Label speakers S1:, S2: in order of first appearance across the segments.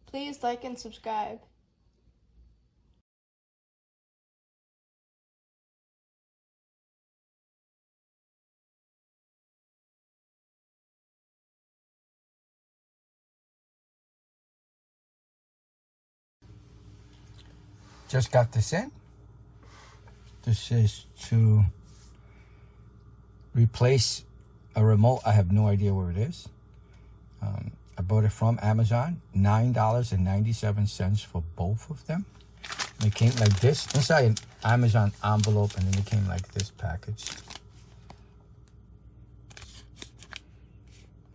S1: Please like and subscribe.
S2: Just got this in. This is to replace a remote. I have no idea where it is. I bought it from Amazon, $9.97 for both of them. And it came like this, inside an Amazon envelope, and then it came like this package.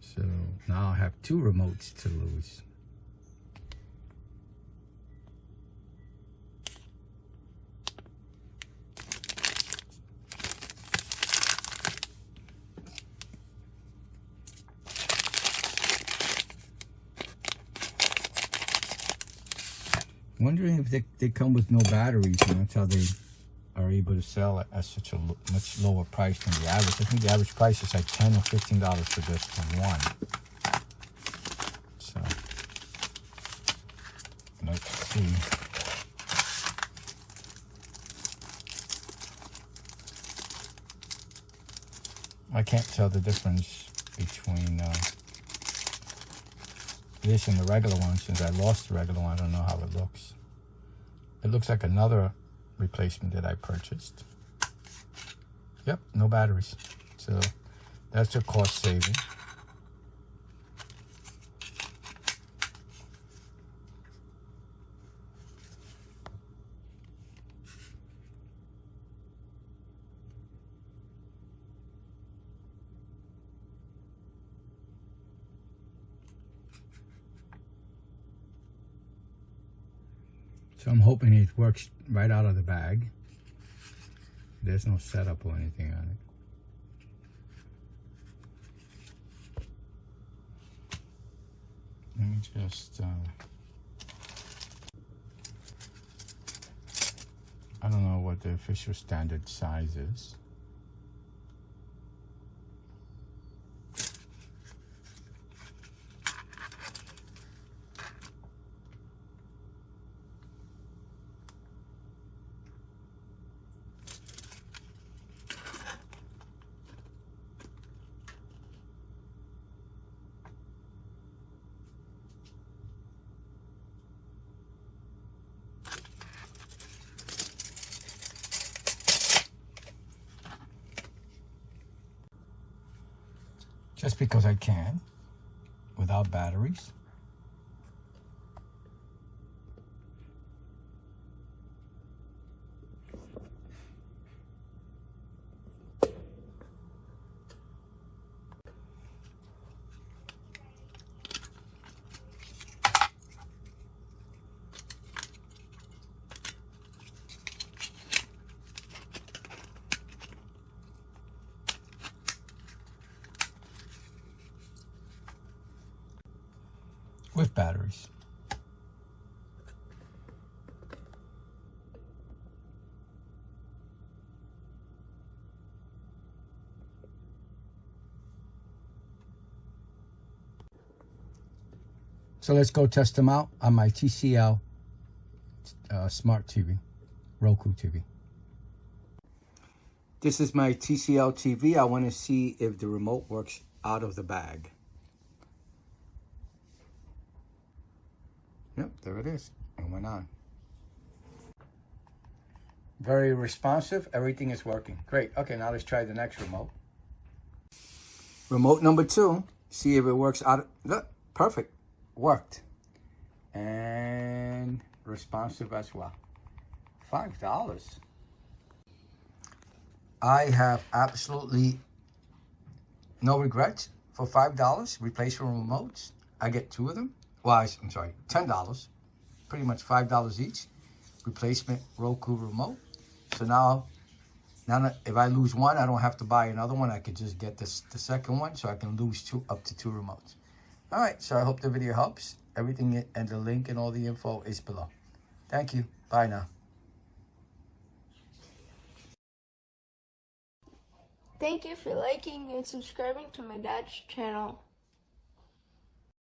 S2: So now I have two remotes to lose. Wondering if they come with no batteries, and that's how they are able to sell it at such a much lower price than the average. I think the average price is like $10 or $15 for just one. So let's see. I can't tell the difference between this and the regular one. Since I lost the regular one, I don't know how it looks. It looks like another replacement that I purchased. Yep, no batteries. So that's a cost saving. So I'm hoping it works right out of the bag. There's no setup or anything on it. Let me just, I don't know what the official standard size is. Just because I can, without batteries. With batteries. So let's go test them out on my TCL smart TV, Roku TV. This is my TCL TV. I want to see if the remote works out of the bag. Yep, there it is. It went on. Very responsive. Everything is working. Great. Okay, now let's try the next remote. Remote number 2. See if it works out. Look, perfect. Worked. And responsive as well. $5. I have absolutely no regrets for $5. Replacement remotes. I get 2 of them. Well, I'm sorry, $10. Pretty much $5 each. Replacement Roku remote. So now if I lose one, I don't have to buy another one. I could just get the second one, so I can lose up to 2 remotes. All right, so I hope the video helps. Everything and the link and all the info is below. Thank you. Bye now.
S1: Thank you for liking and subscribing to my dad's channel.